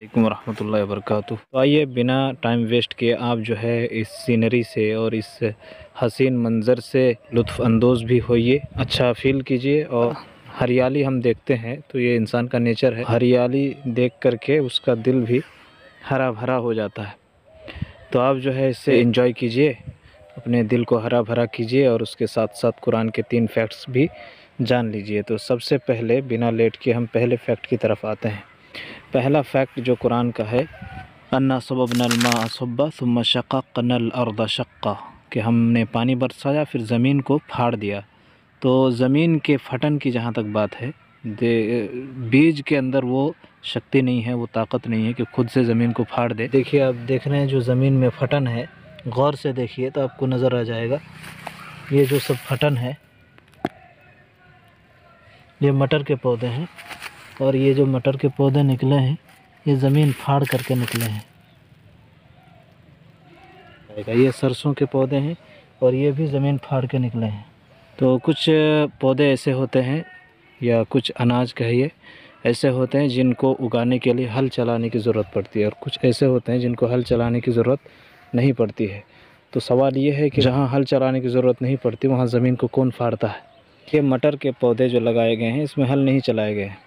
वालेकुम रहमतुल्लाहि व बरकातुहू। तो आइए बिना टाइम वेस्ट किए आप जो है इस सीनरी से और इस हसीन मंज़र से लुत्फ़ अंदोज़ भी होइए, अच्छा फ़ील कीजिए। और हरियाली हम देखते हैं तो ये इंसान का नेचर है, हरियाली देख कर के उसका दिल भी हरा भरा हो जाता है। तो आप जो है इससे एंजॉय कीजिए, अपने दिल को हरा भरा कीजिए और उसके साथ साथ कुरान के 3 फैक्ट्स भी जान लीजिए। तो सबसे पहले बिना लेट के हम पहले फैक्ट की तरफ आते हैं। पहला फैक्ट जो कुरान का है, अन्ना सबबनल माअ सब्बा सुम्मा शक़क़नल अर्द शक़्क़ा, कि हमने पानी बरसाया फिर ज़मीन को फाड़ दिया। तो ज़मीन के फटन की जहाँ तक बात है, बीज के अंदर वो शक्ति नहीं है, वो ताकत नहीं है कि खुद से ज़मीन को फाड़ दे। देखिए आप देख रहे हैं जो ज़मीन में फटन है, गौर से देखिए तो आपको नज़र आ जाएगा। ये जो सब फटन है ये मटर के पौधे हैं, और ये जो मटर के पौधे निकले हैं ये ज़मीन फाड़ करके निकले हैं। ये सरसों के पौधे हैं और ये भी ज़मीन फाड़ के निकले हैं। तो कुछ पौधे ऐसे होते हैं या कुछ अनाज कहिए ऐसे होते हैं जिनको उगाने के लिए हल चलाने की ज़रूरत पड़ती है, और कुछ ऐसे होते हैं जिनको हल चलाने की ज़रूरत नहीं पड़ती है। तो सवाल ये है कि जहाँ हल चलाने की ज़रूरत नहीं पड़ती वहाँ ज़मीन को कौन फाड़ता है? ये मटर के पौधे जो लगाए गए हैं इसमें हल नहीं चलाए गए हैं।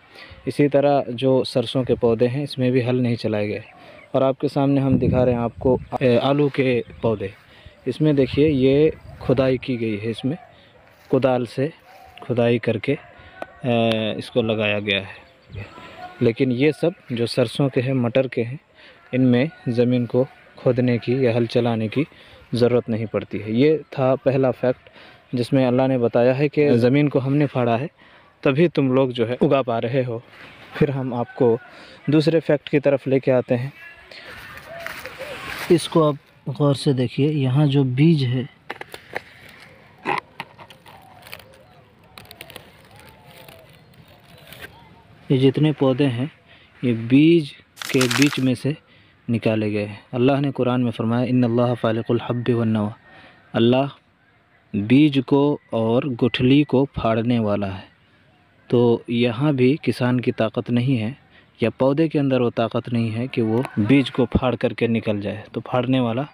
इसी तरह जो सरसों के पौधे हैं इसमें भी हल नहीं चलाए गए। और आपके सामने हम दिखा रहे हैं आपको आलू के पौधे, इसमें देखिए ये खुदाई की गई है, इसमें कुदाल से खुदाई करके इसको लगाया गया है। लेकिन ये सब जो सरसों के हैं, मटर के हैं, इनमें ज़मीन को खोदने की या हल चलाने की ज़रूरत नहीं पड़ती है। ये था पहला फैक्ट जिसमें अल्लाह ने बताया है कि ज़मीन को हमने फाड़ा है तभी तुम लोग जो है उगा पा रहे हो। फिर हम आपको दूसरे फैक्ट की तरफ लेके आते हैं। इसको आप गौर से देखिए, यहाँ जो बीज है ये जितने पौधे हैं ये बीज के बीच में से निकाले गए हैं। अल्लाह ने कुरान में फरमाया इन्नल्लाह फालिकुल हब्बि वन्नवा, अल्लाह बीज को और गुठली को फाड़ने वाला है। तो यहाँ भी किसान की ताकत नहीं है या पौधे के अंदर वो ताकत नहीं है कि वो बीज को फाड़ करके निकल जाए, तो फाड़ने वाला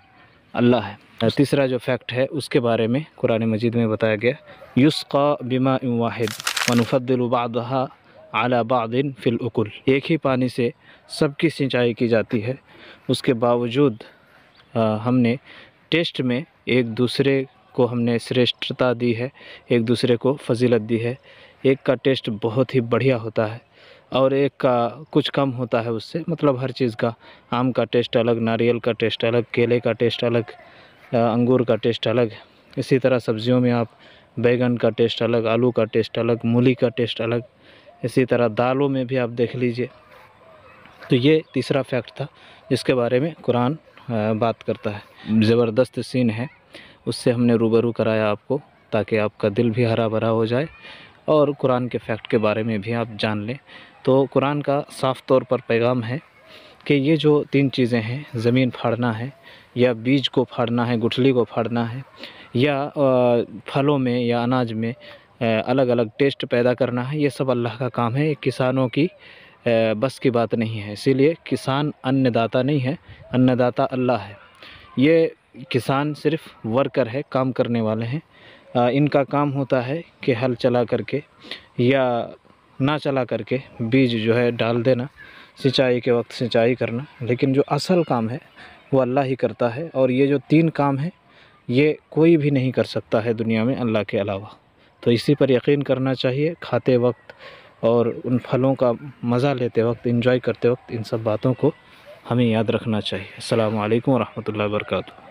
अल्लाह है। तीसरा जो फैक्ट है उसके बारे में कुरान मजीद में बताया गया, युस्क़ा बिमाइन वाहिद व नुफ़द्दिलु बअदहा अला बअदिन फ़िल उकुल, एक ही पानी से सबकी सिंचाई की जाती है, उसके बावजूद हमने टेस्ट में एक दूसरे को हमने श्रेष्ठता दी है, एक दूसरे को फजीलत दी है। एक का टेस्ट बहुत ही बढ़िया होता है और एक का कुछ कम होता है उससे, मतलब हर चीज़ का, आम का टेस्ट अलग, नारियल का टेस्ट अलग, केले का टेस्ट अलग, अंगूर का टेस्ट अलग। इसी तरह सब्जियों में आप बैगन का टेस्ट अलग, आलू का टेस्ट अलग, मूली का टेस्ट अलग। इसी तरह दालों में भी आप देख लीजिए। तो ये तीसरा फैक्ट था जिसके बारे में कुरान बात करता है। ज़बरदस्त सीन है, उससे हमने रूबरू कराया आपको ताकि आपका दिल भी हरा भरा हो जाए और कुरान के फैक्ट के बारे में भी आप जान लें। तो कुरान का साफ़ तौर पर पैगाम है कि ये जो 3 चीज़ें हैं, ज़मीन फाड़ना है या बीज को फाड़ना है, गुठली को फाड़ना है, या फलों में या अनाज में अलग अलग टेस्ट पैदा करना है, ये सब अल्लाह का काम है। किसानों की बस की बात नहीं है। इसीलिए किसान अन्नदाता नहीं है, अन्नदाता अल्लाह है। ये किसान सिर्फ़ वर्कर है, काम करने वाले हैं। इनका काम होता है कि हल चला करके या ना चला करके बीज जो है डाल देना, सिंचाई के वक्त सिंचाई करना, लेकिन जो असल काम है वो अल्लाह ही करता है। और ये जो 3 काम है ये कोई भी नहीं कर सकता है दुनिया में अल्लाह के अलावा। तो इसी पर यकीन करना चाहिए। खाते वक्त और उन फलों का मज़ा लेते वक्त, एंजॉय करते वक्त इन सब बातों को हमें याद रखना चाहिए। अस्सलामु अलैकुम व रहमतुल्लाहि व बरकातुहू।